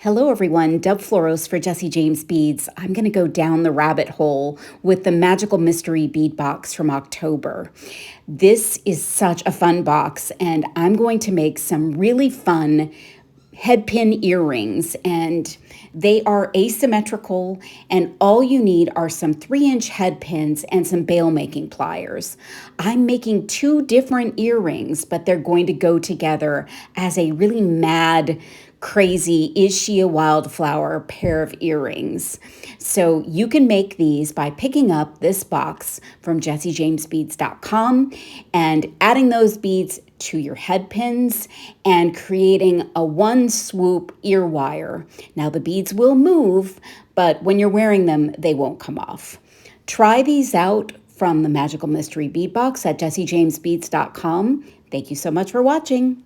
Hello, everyone. Deb Floros for Jesse James Beads. I'm going to go down the rabbit hole with the Magical Mystery Bead Box from October. This is such a fun box, and I'm going to make some really fun headpin earrings, and they are asymmetrical, and all you need are some 3-inch headpins and some bail making pliers. I'm making two different earrings, but they're going to go together as a really mad, crazy Is She a Wildflower pair of earrings. So you can make these by picking up this box from jessejamesbeads.com and adding those beads to your head pins and creating a one swoop ear wire. Now the beads will move, but when you're wearing them, they won't come off. Try these out from the Magical Mystery Bead Box at jessejamesbeads.com. Thank you so much for watching.